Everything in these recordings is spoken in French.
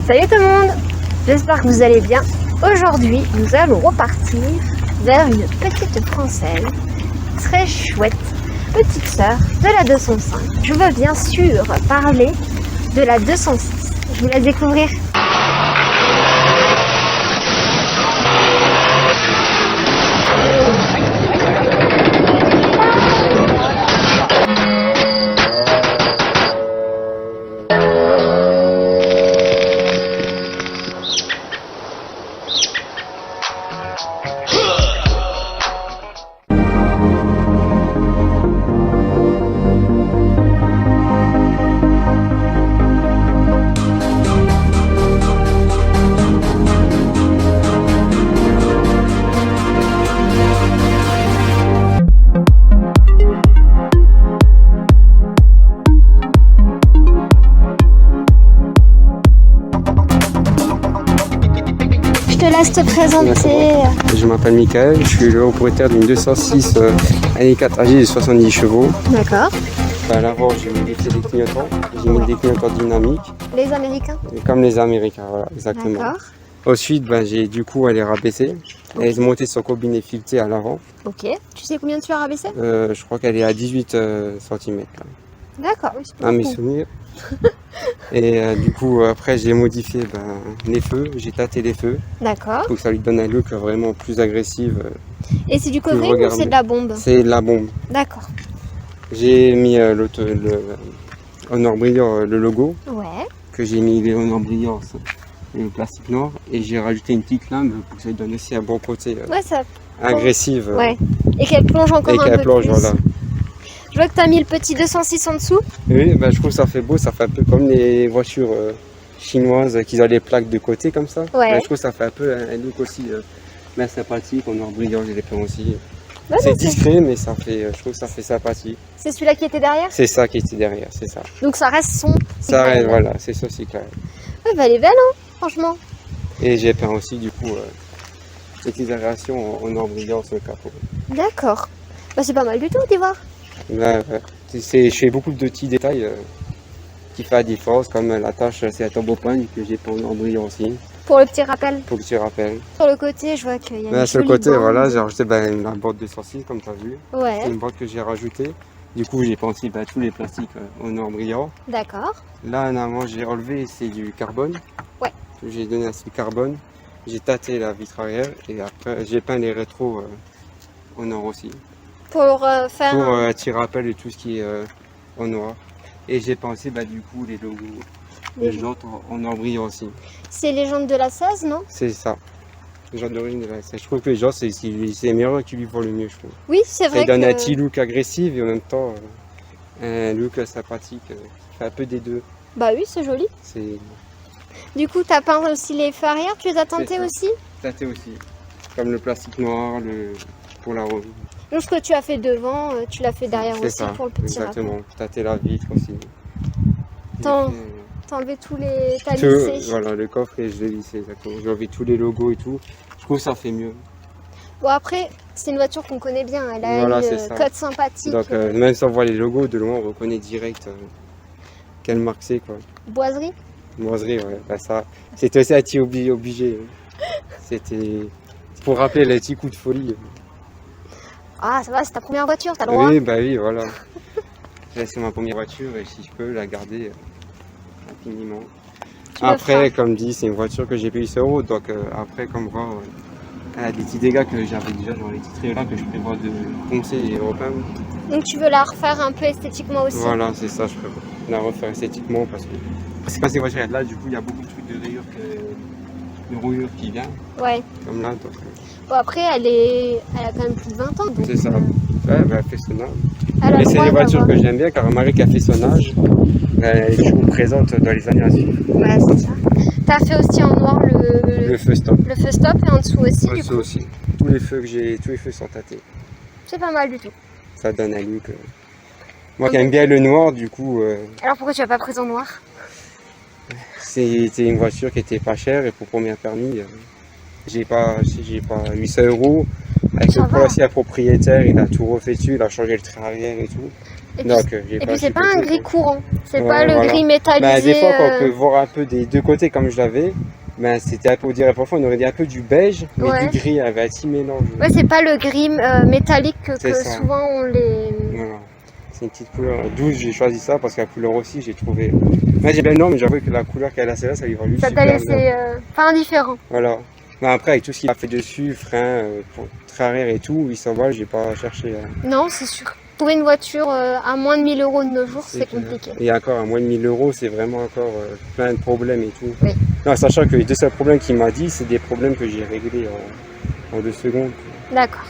Salut tout le monde, j'espère que vous allez bien. Aujourd'hui, nous allons repartir vers une petite française très chouette, petite sœur de la 205. Je veux bien sûr parler de la 206. Je vous laisse découvrir. Je te laisse te présenter. Je m'appelle Michael, je suis le propriétaire d'une 206 année 4 âgée de 70 chevaux. D'accord. À l'avant, j'ai modifié les clignotants, j'ai mis des clignotants dynamiques, Les Américains. comme les Américains, voilà, exactement. D'accord. Ensuite, j'ai du coup elle est rabaissée, elle est montée sur combiné fileté à l'avant. Ok. Tu sais combien tu as rabaissé? Je crois qu'elle est à 18 cm. D'accord. Oui, c'est pas À mes beaucoup. souvenirs. Et du coup, après, j'ai modifié les feux, j'ai tâté les feux, D'accord. pour que ça lui donne un look vraiment plus agressif. Et c'est du covering ou regardez. c'est de la bombe? C'est de la bombe. D'accord. J'ai mis Honor Brillant, le logo, Ouais. que j'ai mis les Honor Brillant, le plastique noir, et j'ai rajouté une petite lame pour que ça lui donne aussi un bon côté Ouais, ça. agressif. Ouais. Et qu'elle plonge encore Et un qu'elle peu plonge, plus. voilà. Je vois que tu as mis le petit 206 en dessous. Oui, je trouve que ça fait beau, ça fait un peu comme les voitures chinoises qui ont les plaques de côté comme ça. Ouais. Je trouve que ça fait un peu un look aussi bien sympathique, Honor Brillant, j'ai les peint aussi. Ouais, C'est non, discret, mais ça fait, je trouve que ça fait sympathique. C'est celui-là qui était derrière. C'est ça qui était derrière, c'est ça. Donc ça reste son. Ça reste, Cigale. voilà, c'est ça, c'est clair. Ouais, bah, elle est belle, hein, franchement. Et j'ai peint aussi du coup petites aérations en or brillant sur le capot. D'accord. Bah, c'est pas mal du tout d'ivoire. Là, je fais beaucoup de petits détails qui font la différence, comme la tâche, c'est la turbopoigne que j'ai peint en or brillant aussi, Pour le petit rappel. pour que tu rappelles. Sur le côté, je vois qu'il y a une Sur le jolie côté, bande. voilà, j'ai rajouté la boîte de sortie, comme tu as vu. Ouais. C'est une boîte que j'ai rajoutée. Du coup, j'ai peint aussi tous les plastiques en or brillant. D'accord. Là, en avant, j'ai enlevé, c'est du carbone. Ouais. J'ai donné un style carbone. J'ai tâté la vitre arrière et après, j'ai peint les rétros en or aussi. Pour faire. Pour attirer rappel et tout ce qui est en noir. Et j'ai pensé du coup les logos, Les les jantes en or brillant aussi. C'est les jantes de la 16, non? C'est ça. Les jantes d'origine de la SS. Je trouve que les jantes, c'est les meilleurs qui lui vont le mieux, je trouve. Oui, c'est Ça vrai lui donne un que. petit look agressif et en même temps un look sympathique. Qui fait un peu des deux. Bah oui, c'est joli. C'est Du coup, t'as peint aussi les feux arrière, tu les as teintés ça. aussi? tâté aussi. Comme le plastique noir, pour la roue. Donc, ce que tu as fait devant, tu l'as fait derrière C'est aussi ça, pour le petit rappel. exactement. Tâter la vitre aussi. Attends. J'ai fait, T'as enlevé tous les. T'as tout, lissé. voilà, le coffre et je l'ai lissé exactement. J'ai enlevé tous les logos et tout. Je trouve que ça fait mieux. Bon, après, c'est une voiture qu'on connaît bien. Elle a Voilà, une c'est ça. cote sympathique. Donc même si on voit les logos de loin, on reconnaît direct quelle marque c'est quoi. Boiserie. Boiserie, ouais. Ça, c'était aussi un petit obligé. C'était pour rappeler les petits coups de folie. Ah, ça va, c'est ta première voiture, t'as le droit. Oui, voilà. C'est ma première voiture et si je peux la garder infiniment. Tu le feras. Après, comme dit, c'est une voiture que j'ai payée sur route, donc après, comme voir, elle a des petits dégâts que j'avais déjà dans les titres là que je prévois de poncer et repeindre. Donc, tu veux la refaire un peu esthétiquement aussi. Voilà, c'est ça, je prévois la refaire esthétiquement parce que c'est quand ces voitures là, du coup, il y a beaucoup de trucs de rayures, de rouillure qui vient, Ouais. comme là, donc Bon, après, elle a quand même plus de 20 ans. Donc, c'est ça. Ouais, elle fait son âge. Elle a Et le c'est droit des voitures d'avoir- que j'aime bien car Marie qui a fait son âge, elle est toujours présente dans les années à suivre. Ouais, c'est ça. T'as fait aussi en noir Le feu stop. le feu stop et en dessous aussi, du Ça coup. aussi. Tous les feux sont tâtés. C'est pas mal du tout. Ça donne un look. Moi qui aime bien le noir, du coup, Alors, pourquoi tu as pas pris en noir? c'est une voiture qui était pas chère et pour premier permis, J'ai pas 800 €. Avec Ça le va. policier propriétaire, il a tout refait dessus, il a changé le train arrière et tout. Et puis, Donc j'ai et pas puis c'est pas un chipoté, gris quoi. courant. C'est Ouais, pas le voilà. gris Bah, métallisé. des fois, quand on peut voir un peu des deux côtés comme je l'avais, ben, c'était un peu, on dirait parfois, on aurait dit un peu du beige, mais Ouais. du gris avec un petit mélange. Ouais, c'est pas le gris métallique C'est que ça. souvent on les. Voilà. C'est une petite couleur douce, j'ai choisi ça parce que la couleur aussi, j'ai trouvé. Moi, j'ai bien non, mais j'avoue que la couleur qu'elle a celle-là, ça lui va juste Ça t'a super laissé bien. pas indifférent. Voilà. Mais après, avec tout ce qu'il a fait dessus, frein, pour train arrière et tout, 800 balles, j'ai pas cherché. Non, c'est sûr. Trouver une voiture à moins de 1000 € de nos jours, c'est clair. compliqué. Et encore, à moins de 1000 €, c'est vraiment encore plein de problèmes et tout. Oui. Non, sachant que les deux seuls problèmes qu'il m'a dit, c'est des problèmes que j'ai réglés en 2 secondes. D'accord.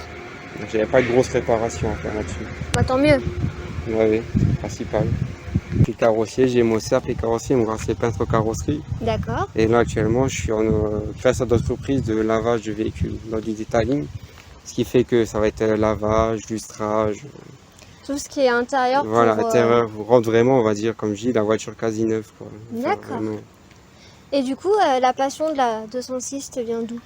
Donc, j'avais pas de grosse réparation à faire là-dessus. Bah, tant mieux. Ouais, c'est le principal. Puis carrossier, j'ai mon CAP carrossier, mon gracier peintre carrosserie. D'accord. Et là, actuellement, je suis en création d'entreprise de lavage de véhicules, dans du detailing. Ce qui fait que ça va être lavage, lustrage. Tout ce qui est intérieur. Voilà, pour, l'intérieur rentre vraiment, on va dire, comme je dis, la voiture quasi neuve, quoi. Enfin, D'accord. vraiment. Et du coup, la passion de la 206 te vient d'où?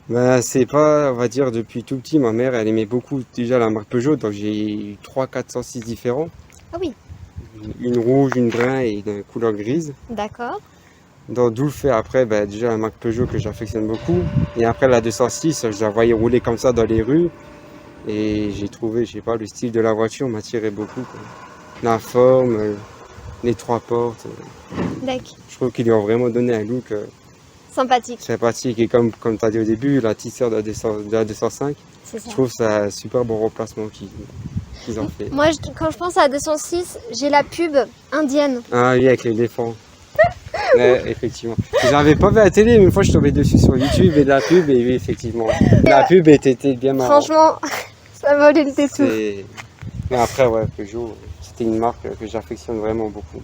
Ben, c'est pas, on va dire, depuis tout petit, ma mère, elle aimait beaucoup déjà la marque Peugeot, donc j'ai eu 3 406 différents. Ah oui, Une rouge, une brun et une couleur grise. d'accord. Donc, d'où le fait après, ben, déjà la marque Peugeot que j'affectionne beaucoup. Et après la 206, je la voyais rouler comme ça dans les rues. Et j'ai trouvé, je sais pas, le style de la voiture m'attirait beaucoup, quoi. La forme, les 3 portes. D'accord. Je trouve qu'ils lui ont vraiment donné un look Sympathique, sympathique. Et comme tu as dit au début, la petite sœur de la 205, c'est je ça. trouve que c'est un super bon remplacement qu'ils ont fait. Moi, quand je pense à la 206, j'ai la pub indienne. Ah oui, avec l'éléphant. Ouais, effectivement. J'avais pas vu à la télé, mais une fois je suis tombé dessus sur YouTube et la pub, et oui, effectivement. La pub était bien marrante. Franchement, ça valait le détour. Mais après, ouais, Peugeot, c'était une marque que j'affectionne vraiment beaucoup.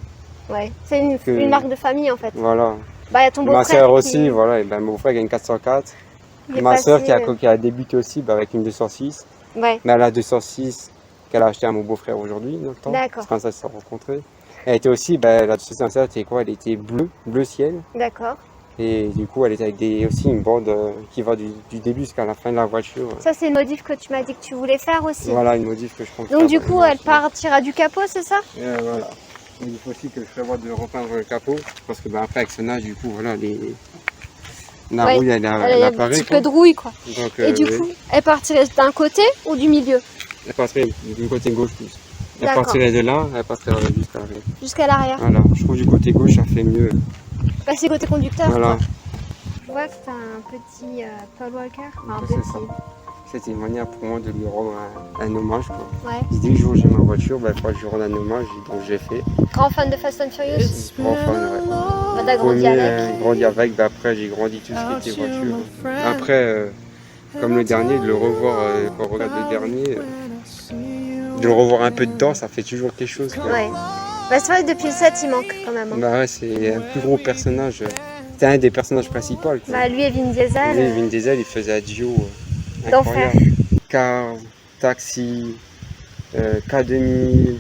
Ouais, c'est une Que- marque de famille en fait. Voilà. Bah, il y a ton Ma beau-frère soeur qui- aussi, voilà, et ben, mon frère qui a une 404. il est Ma soeur passé, qui a débuté aussi bah, avec une 206. Ouais, Mais elle a 206 qu'elle a acheté à mon beau-frère aujourd'hui, dans le temps. D'accord. C'est comme ça qu'ils se sont rencontrés. Elle était aussi, bah, la 206, elle était quoi? Elle était bleu ciel. d'accord. Et du coup, elle était avec aussi une bande qui va du début jusqu'à la fin de la voiture. Ça, c'est une modif que tu m'as dit que tu voulais faire aussi. Voilà, une modif que je compte Donc, faire du dans coup, le elle aussi. partira du capot, c'est ça? Voilà. Et il faut aussi que je prévoie de repeindre le capot. Parce que bah, après, avec son âge, du coup, voilà, la Ouais, rouille, elle Il y a un apparaît. petit Quoi. peu de rouille, quoi. Donc, Et du oui. coup, elle partirait d'un côté ou du milieu? Elle passerait du côté gauche plus. Elle D'accord. partirait de là, elle passerait jusqu'à l'arrière. Jusqu'à l'arrière. Voilà, je trouve du côté gauche, ça fait mieux. Bah, c'est côté conducteur, Voilà. quoi. Je vois que t'as un petit Paul Walker. Enfin, un C'est petit. ça. C'était une manière pour moi de lui rendre un hommage. Quoi. Ouais. Dès que jour j'ai ma voiture, bah, il faut que je lui rende un hommage, donc j'ai fait. Grand fan de Fast and Furious. Grand fan, ouais. Bah, t'as grandi Premier, avec. grandi avec, bah, après j'ai grandi tout ce qui était voiture. Après, comme le dernier, de le revoir, quand on regarde le dernier, de le revoir un peu dedans, ça fait toujours quelque chose. Quoi. Ouais. Bah, c'est vrai que depuis le 7, il manque quand même. Hein. Bah ouais, c'est un plus gros personnage. C'était un des personnages principaux. Quoi. Bah, lui et Vin Diesel. Lui, Vin Diesel, il faisait un duo D'enfer. incroyable. Car, Taxi, K2000,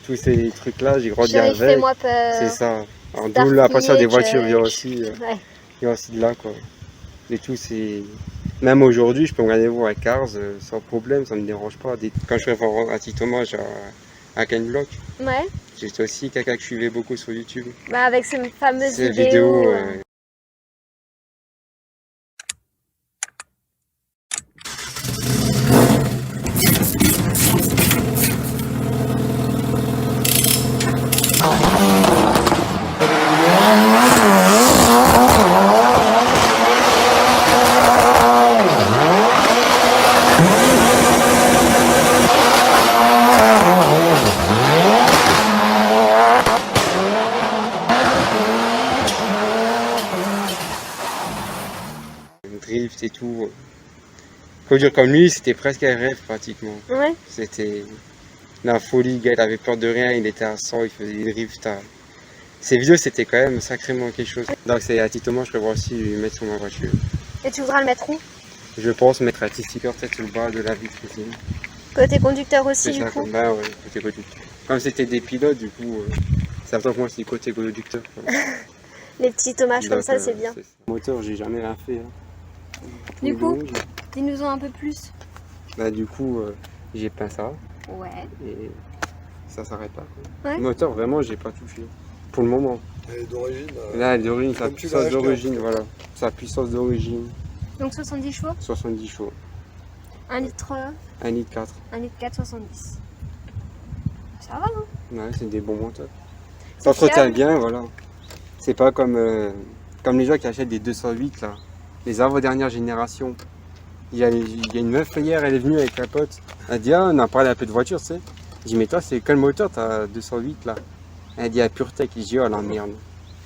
tous ces trucs-là, j'ai grandi Chérie, avec. fais-moi peur. C'est ça. Alors, Starkey, d'où la passion des Chuck. voitures vient aussi, Ouais. de là, quoi. Et tout, c'est... Même aujourd'hui, je peux me regarder voir à Cars sans problème, ça me dérange pas. Quand je fais un petit hommage à Ken Block, Ouais. j'étais aussi quelqu'un que je suivais beaucoup sur YouTube. Bah, avec ces fameuses Ces vidéos. vidéos, drift et tout. Faut dire comme lui, c'était presque un rêve pratiquement. Ouais. C'était la folie, le gars il avait peur de rien, il était à 100, il faisait des drifts. Ces vidéos c'était quand même sacrément quelque chose. Donc c'est à petit moment je prévois aussi lui mettre sur ma voiture. Et tu voudras le mettre où? Je pense mettre un petit sticker peut-être sur le bas de la vitre aussi. Côté conducteur aussi, C'est du ça, coup. comme bah ouais, côté conducteur. Comme c'était des pilotes du coup, c'est important que moi c'est côté conducteur. Quoi. Les petits hommages comme Donc, ça, c'est bien. Moteur j'ai jamais rien fait. Hein. Du coup, dis-nous-en un peu plus. Bah, du coup, j'ai peint ça Ouais. et ça s'arrête pas, quoi. Ouais. Le moteur, vraiment, j'ai pas touché. Pour le moment. Elle est d'origine. Là, d'origine, sa comme tu l'as puissance acheté, d'origine, en fait. voilà. Sa puissance d'origine, Donc 70 chevaux, 70 chevaux. 1 litre 1 litre 4. 1 litre 4, 70. Ça va, hein? Ouais, c'est des bons moteurs. C'est S'entretient fiable. bien, voilà. C'est pas comme les gens qui achètent des 208, là. Les avant-dernières générations. Il y a une meuf hier, elle est venue avec un pote. Elle dit, ah, on a parlé un peu de voiture, tu sais. Je dis, mais toi, c'est quel moteur t'as 208 là? Elle dit, ah, PureTech. Je dis, oh la merde.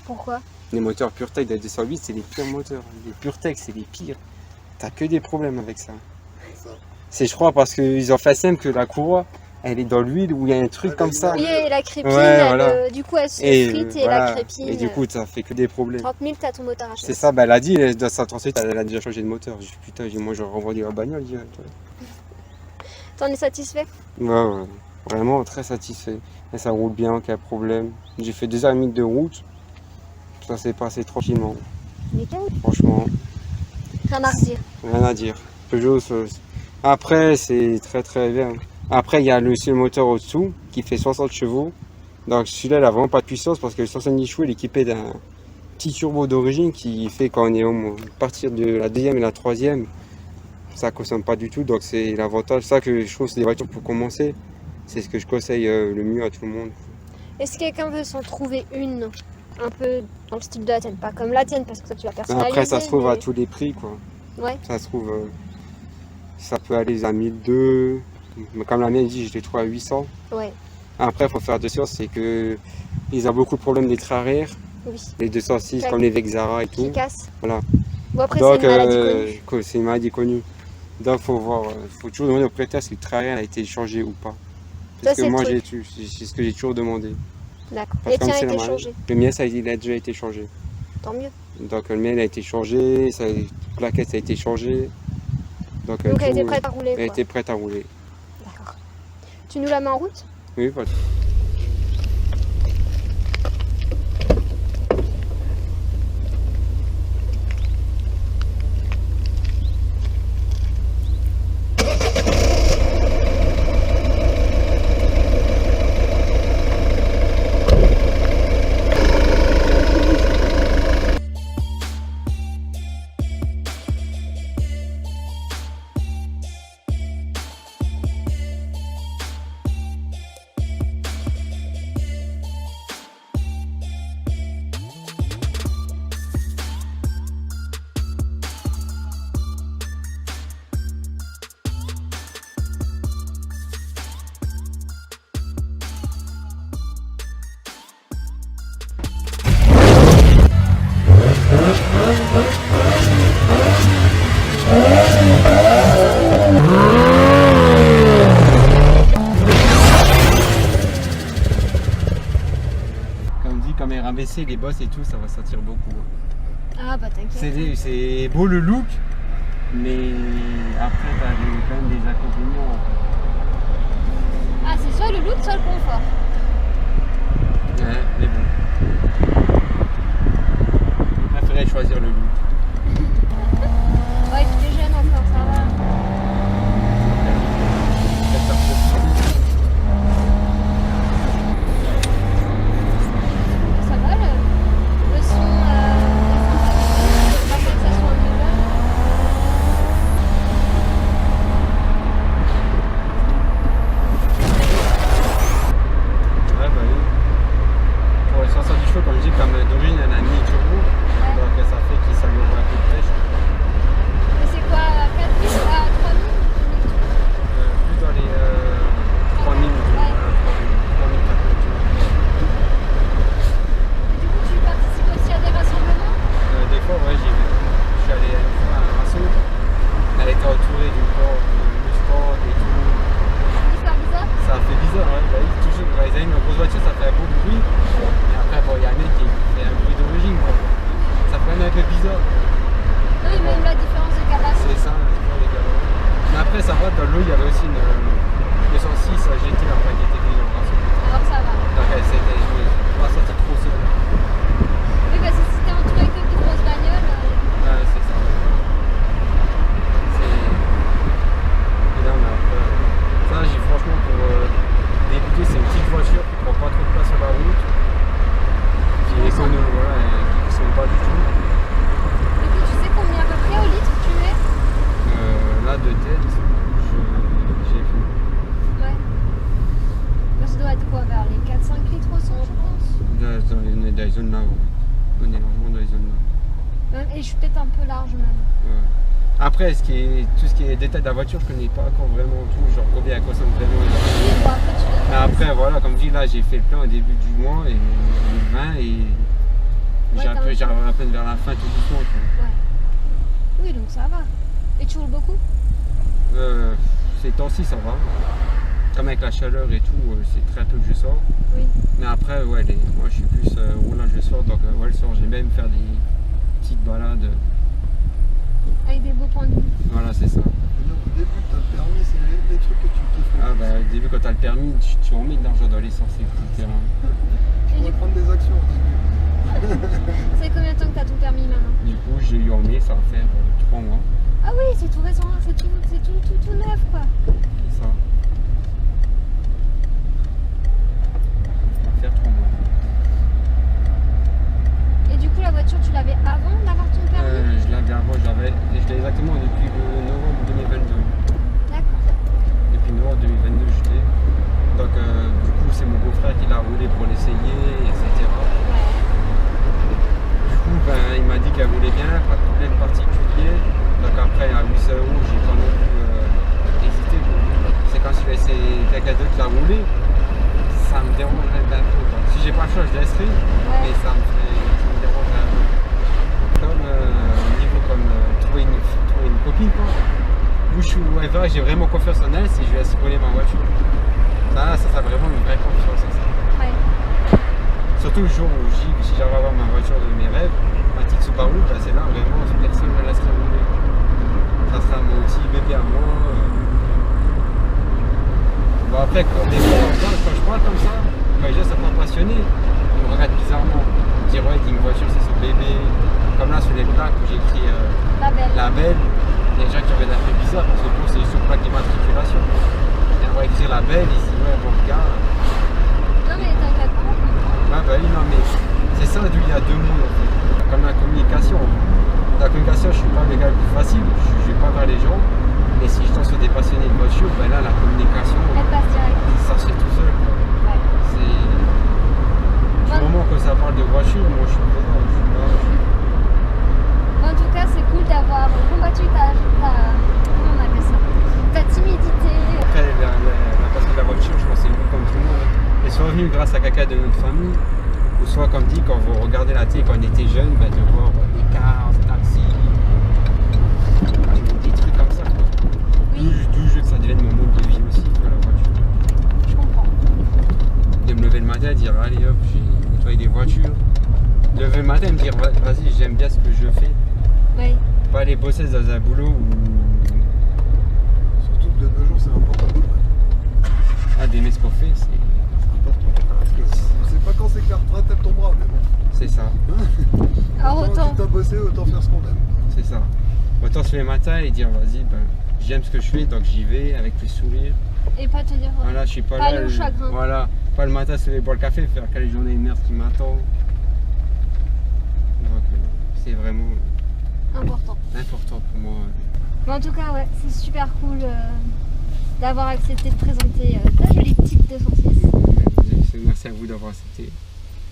Pourquoi? Les moteurs PureTech de 208, c'est les pires moteurs. Les PureTech, c'est les pires. T'as que des problèmes avec ça. Ça. C'est, je crois, parce qu'ils ont fait simple que la courroie, elle est dans l'huile où il y a un truc comme ça. Oui, et la crépine, Ouais, elle, voilà. du coup, elle se Et frite et voilà. la crépine. Et du coup, ça fait que des problèmes. 30 000, t'as ton moteur à C'est changer. ça, bah, elle a dit, dans sa transite, elle a déjà changé de moteur. J'ai dit, putain, moi, je renvoie la bagnole direct. T'en es satisfait? Ouais, vraiment très satisfait. Et ça roule bien, aucun problème. J'ai fait 2h30 de route. Ça s'est passé tranquillement. Nickel. Franchement, Rien à redire. rien à dire. Peugeot, après, c'est très très bien. Après, il y a aussi le moteur au-dessous qui fait 60 chevaux. Donc celui-là, il n'a vraiment pas de puissance parce que le 70 chevaux, il est équipé d'un petit turbo d'origine qui fait quand on est à partir de la deuxième et la troisième, ça ne consomme pas du tout. Donc c'est l'avantage. Ça que je trouve, c'est des voitures pour commencer. C'est ce que je conseille le mieux à tout le monde. Et si quelqu'un veut s'en trouver une, un peu dans le style de la tienne, pas comme la tienne parce que ça tu vas personnaliser. Après, ça se trouve mais- à tous les prix, quoi. Ouais. Ça se trouve, ça peut aller à 1200. Mais comme la mienne dit, je l'ai trouvé à 800. Ouais, Après, il faut faire attention, c'est que ils ont beaucoup de problèmes des trains arrière, oui. les 206 Clac. comme les Vexara et Qui tout. casse. Voilà. Bon, après, Donc, c'est une maladie connue. c'est une maladie connue. Donc, faut voir, faut toujours demander au prêteur si le train arrière a été changé ou pas. Parce Ça, que c'est moi, le c'est ce que j'ai toujours demandé. D'accord. Parce Et que comme tiens, a c'est la été maladie- changé. Le mien, il a déjà été changé. Tant mieux. Donc, le mien, il a été changé, la plaquette a été changée. Donc, Donc, elle tout- était prête à rouler. elle Quoi. était prête à rouler. D'accord. Tu nous la mets en route? Oui, voilà. Comme dit, comme elle est rabaissée, les bosses et tout, ça va sortir beaucoup. Ah, bah t'inquiète. C'est beau le look, mais après, t'as quand même des inconvénients. Ah, c'est soit le look, soit le confort. Ouais, mais bon. Je préférais choisir le look. Ouais, tu t'es jeune encore, ça va. Ça va, le son est sympa. Pas que ça soit un peu là. Ouais, bah oui. Pour les 70 chevaux, comme je dis, comme d'origine, elle a mis turbo. Donc ça fait qu'il s'améliore un peu de pêche. Mais c'est quoi, 4 000 à 3 000? Plus dans les 3000, Ouais. 3000, 4000. Et du coup, tu participes aussi à des rassemblements? Des fois, ouais, j'y vais. Je suis allé une fois à un rassemblement. Elle était entourée d'une porte, de sport et tout. Histoire bizarre? Ça fait bizarre, hein. Bah, toujours, quand ils arrivent dans une grosse voiture, ça fait un beau bruit. Et après, bon, il y a un mec qui fait un bruit d'origine, quoi. Ça fait quand même un peu bizarre. Oui, même la différence de gabarit. C'est ça, les gars. Mais après, ça va, dans l'eau, il y avait aussi une 206 GT, enfin, qui était venue en rassemblement. Alors ça va. Donc, elle s'était jouée. Moi, ça, c'était trop seul. Oui, parce que si t'es entouré que de grosses bagnoles. Ouais, c'est ça. Et je suis peut-être un peu large même. Ouais. Après, tout ce qui est détail de la voiture, je connais pas encore vraiment tout, genre combien elle consomme vraiment. Bon, après, tu Mais après, voilà, comme je dis, là, j'ai fait le plein au début du mois, et le 20, et j'arrive à peine vers la fin tout doucement. Quoi. Ouais. Oui, donc ça va. Et tu roules beaucoup? Ces temps-ci, ça va. Comme avec la chaleur et tout, c'est très peu que je sors. Oui. Mais après, ouais, moi, je suis plus roulage le soir, donc ouais, le soir, j'aime même faire des petites balades. Avec des beaux points de vue. Voilà, c'est ça. Au début, t'as le permis, c'est les trucs que tu kiffes. Ah bah, au début, quand t'as le permis, tu en mets de l'argent dans l'essence, etc. Tu pourrais prendre des actions au début. C'est combien de temps que t'as ton permis maintenant? Du coup, j'ai eu en mai, ça va faire 3 mois. Ah oui, c'est tout récent, c'est tout neuf quoi. C'est ça. Ça va faire 3 mois. Et du coup, la voiture, tu l'avais avant d'avoir ton permis? Je l'avais avant, je l'ai exactement depuis le novembre 2022. D'accord. Depuis novembre 2022, je l'ai. Donc, du coup, c'est mon beau-frère qui l'a roulé pour l'essayer, etc. Ouais. Du coup, ben, il m'a dit qu'elle roulait bien, pas de problème particulier. Donc après, à 800 €, j'ai pas non plus hésité. C'est quand je vais essayer quelqu'un d'autre qui l'a roulé, ça me dérangerait un peu. Quoi. Si j'ai pas le choix, je laisserai, mais ça me dérangerait un peu. Comme niveau comme trouver une copine, quoi. Où j'ai vraiment confiance en elle si je lui laisse rouler ma voiture. Ça vraiment une vraie confiance en ça. Ouais. Surtout le jour où si j'arrive à avoir ma voiture de mes rêves, ma petite Subaru, ben c'est là vraiment, personne ne me laisserait rouler. Ça sera mon petit bébé à moi. Bon après, quand je parle comme ça, quand les gens sont pas passionnés, ils me regardent bizarrement. Ils disent ouais, une voiture c'est son bébé. Comme là sur les plaques où j'ai écrit la belle, il y a des gens qui regardent un peu bizarre parce que bon, c'est juste une plaque d'immatriculation. Et on va écrire la belle, ils disent ouais bon regarde. Non mais t'inquiète pas. Ouais, bah oui, non, mais c'est ça d'où il y a 2 mots en fait. Comme la communication. La communication, je suis pas le gars le plus facile, je vais pas vers les gens. Mais si je tombe sur des passionnés de voiture, ben là, la communication, Elle passe direct. ça se fait tout seul. Quoi. Ouais. Du moment que ça parle de voiture, moi je suis pas. En tout cas, c'est cool d'avoir combattu comment on appelle ça? Ta timidité. Après, la passion de la voiture, je pense que c'est nous comme tout le monde. Et soit venu grâce à quelqu'un de notre famille, ou soit comme dit, quand vous regardez la télé quand on était jeune, ben, de voir des cars, des taxis, des trucs comme ça. Quoi. Oui. D'où je veux que ça devienne mon mode de vie aussi, que la voiture. Je comprends. De me lever le matin et dire allez hop, j'ai nettoyé des voitures. De lever le matin et me dire vas-y, j'aime bien ce que je fais. Oui. Pas aller bosser dans un boulot où. Surtout que de nos jours, c'est important. D'aimer ce qu'on fait, c'est important. Parce que je sais pas quand s'écartera tête ton bras, mais bon. c'est ça. Alors autant. Quand tu as bossé, autant faire ce qu'on aime. C'est ça. Autant se lever le matin et dire vas-y, ben, j'aime ce que je fais, donc j'y vais avec le sourire. Et pas te dire. Voilà, je suis pas Pas là. le chagrin. Voilà, pas le matin se lever boire le café, faire quelle journée de merde qui m'attend. Donc c'est vraiment Important. important pour moi. Mais en tout cas, ouais, c'est super cool d'avoir accepté de présenter ta jolie petite 206. Merci à vous d'avoir accepté.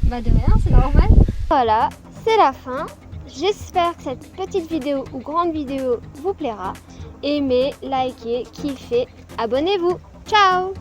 Bah de rien, c'est normal. Voilà, c'est la fin. J'espère que cette petite vidéo ou grande vidéo vous plaira. Aimez, likez, kiffez, abonnez-vous. Ciao!